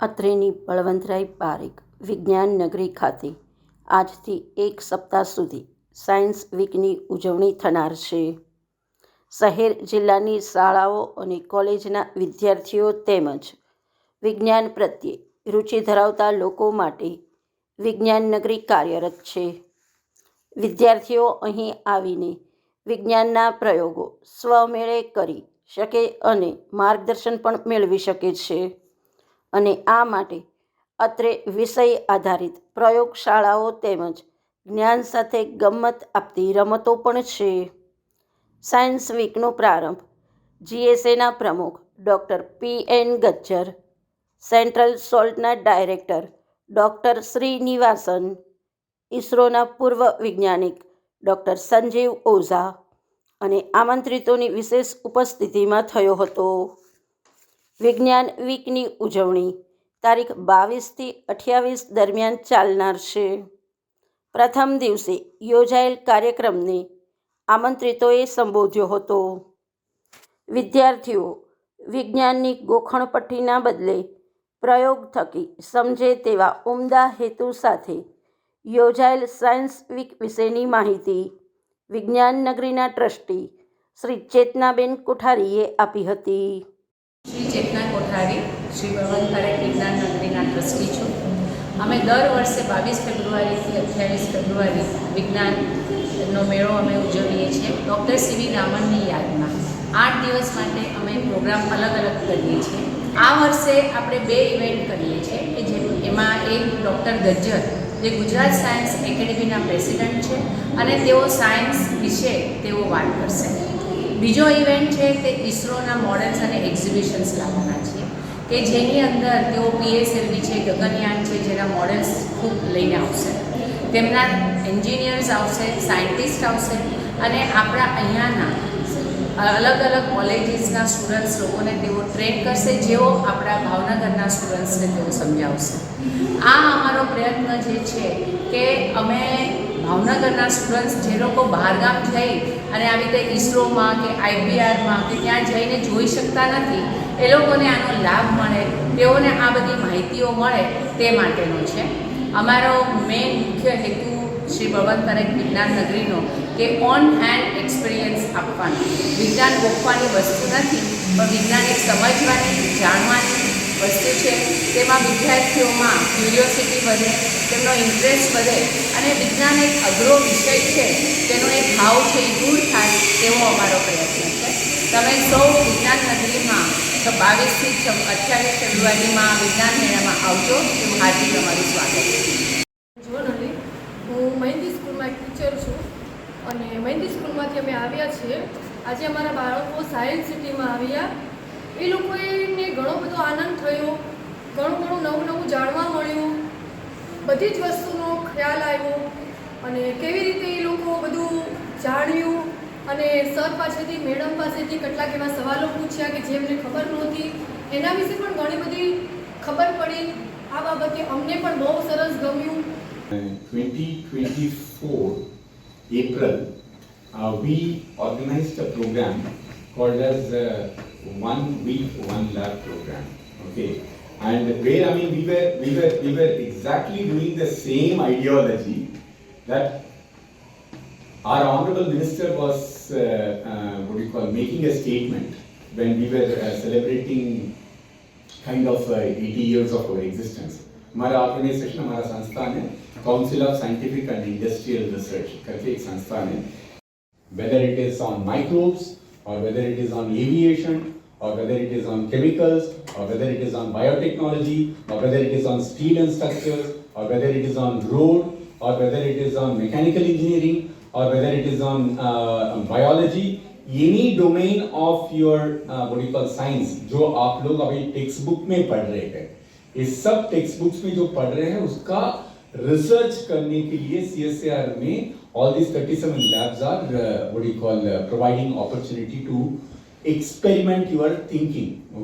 અત્રેની બળવંતરાય પારેખ વિજ્ઞાન નગરી ખાતે આજથી એક સપ્તાહ સુધી સાયન્સ વીકની ઉજવણી થનાર છે. શહેર જિલ્લાની શાળાઓ અને કોલેજના વિદ્યાર્થીઓ તેમજ વિજ્ઞાન પ્રત્યે રુચિ ધરાવતા લોકો માટે વિજ્ઞાન નગરી કાર્યરત છે. વિદ્યાર્થીઓ અહીં આવીને વિજ્ઞાનના પ્રયોગો સ્વમેળે કરી શકે અને માર્ગદર્શન પણ મેળવી શકે છે. અને આ માટે અત્રે વિષય આધારિત પ્રયોગશાળાઓ તેમજ જ્ઞાન સાથે ગમ્મત આપતી રમતો પણ છે. સાયન્સ વીકનો પ્રારંભ જીએસએના પ્રમુખ ડૉક્ટર પી.એન. ગજ્જર, સેન્ટ્રલ સોલ્ટના ડાયરેક્ટર ડૉક્ટર શ્રીનિવાસન, ઇસરોના પૂર્વ વૈજ્ઞાનિક ડૉક્ટર સંજીવ ઓઝા અને આમંત્રિતોની વિશેષ ઉપસ્થિતિમાં થયો હતો. વિજ્ઞાન વીકની ઉજવણી તારીખ 22થી 28 દરમિયાન ચાલનાર છે. પ્રથમ દિવસે યોજાયેલ કાર્યક્રમને આમંત્રિતોએ સંબોધ્યો હતો. વિદ્યાર્થીઓ વિજ્ઞાનની ગોખણપટ્ટીના બદલે પ્રયોગ થકી સમજે તેવા ઉમદા હેતુ સાથે યોજાયેલ સાયન્સ વીક વિશેની માહિતી વિજ્ઞાન નગરીના ટ્રસ્ટી શ્રી ચેતનાબેન કોઠારીએ આપી હતી. શ્રી ચેતના કોઠારી, શ્રી બળવંત પારેખ વિજ્ઞાન નગરીના ટ્રસ્ટી છું. અમે દર વર્ષે 22 ફેબ્રુઆરીથી 28 ફેબ્રુઆરી વિજ્ઞાનનો મેળો અમે ઉજવીએ છીએ. ડૉક્ટર સીવી રામનની યાદમાં 8 દિવસ માટે અમે પ્રોગ્રામ અલગ અલગ કરીએ છીએ. આ વર્ષે આપણે 2 ઇવેન્ટ કરીએ છીએ કે એમાં એક ડૉક્ટર ગજ્જર, જે ગુજરાત સાયન્સ એકેડેમીના પ્રેસિડન્ટ છે અને તેઓ સાયન્સ વિશે તેઓ વાત કરશે. બીજો ઇવેન્ટ છે તે ઇસરોના મોડલ્સ અને એક્ઝિબિશન્સ લાવવાના છે કે જેની અંદર તેઓ પીએસએલવી છે, ગગનયાન છે, જેના મોડલ્સ ખૂબ લઈને આવશે. તેમના એન્જિનિયર્સ આવશે, સાયન્ટિસ્ટ આવશે અને આપણા અહીંયાના અલગ અલગ કોલેજીસના સ્ટુડન્ટ્સ લોકોને તેઓ ટ્રેન કરશે, જેઓ આપણા ભાવનગરના સ્ટુડન્ટ્સને તેઓ સમજાવશે. આ અમારો પ્રયત્ન જે છે કે અમે ભાવનગરના સ્ટુડન્ટ્સ જે લોકો બહારગામ જઈ અને આવી રીતે ઇસરોમાં કે આઈબીઆરમાં કે ત્યાં જઈને જોઈ શકતા નથી, એ લોકોને આનો લાભ મળે, તેઓને આ બધી માહિતીઓ મળે તે માટેનો છે. અમારો મેઇન મુખ્ય હેતુ શ્રી બળવંત પારેખ વિજ્ઞાન નગરીનો કે ઓન હેન્ડ એક્સપિરિયન્સ આપવાનો. વિજ્ઞાન ગોખવાની વસ્તુ નથી, પણ વિજ્ઞાન એક સમજવાની, જાણવાની વસ્તુ છે. તેમાં વિદ્યાર્થીઓમાં ક્યુરિયોસિટી વધે, તેમનો ઇન્ટરેસ્ટ વધે અને વિજ્ઞાન એક અઘરો વિષય છે તેનો એક ભાવ છે એ દૂર થાય તેવો અમારો પ્રયત્ન છે. તમે સૌ વિજ્ઞાન નગરીમાં 22થી 28 ફેબ્રુઆરીમાં વિજ્ઞાન મેળામાં આવજો, એવું હાર્દિક અમારું સ્વાગત છે. હું મહેંદી સ્કૂલમાં એક ટીચર છું અને મહેંદી સ્કૂલમાંથી અમે આવ્યા છીએ. આજે અમારા બાળકો સાયન્સ સિટીમાં આવ્યા. એ લોકોને ઘણો બધો આનંદ થયો, ઘણું નવું જાણવા મળ્યું, બધી જ વસ્તુનો ખ્યાલ આવ્યો અને કેવી રીતે એ લોકો બધું જાણ્યું. અને સર પાસેથી, મેડમ પાસેથી કેટલાક એવા સવાલો પૂછ્યા કે જે એમને ખબર નહોતી, એના વિશે પણ ઘણી બધી ખબર પડી. આ બાબતે અમને પણ બહુ સરસ ગમ્યું. 2024 April, we organized a program called as 1 week 1 lab program. Okay, and where we were exactly doing the same ideology that our honorable minister was making a statement when we were celebrating kind of 80 years of our existence. हमारा organisation, हमारा संस्थान है council of scientific and industrial research करके एक संस्थान है. Whether it is on microbes or whether it is on aviation or whether it is on chemicals or whether it is on biotechnology or whether it is on steel and structures or whether it is on road or whether it is on mechanical engineering or whether it is on biology, any domain of your science जो आप लोग अभी text book में पढ़ रहे हैं, इस सब टेक्स्ट बुक्स में जो पढ़ रहे हैं उसका रिसर्च करने के लिए CSIR में all these 37 labs are providing opportunity to experiment your thinking.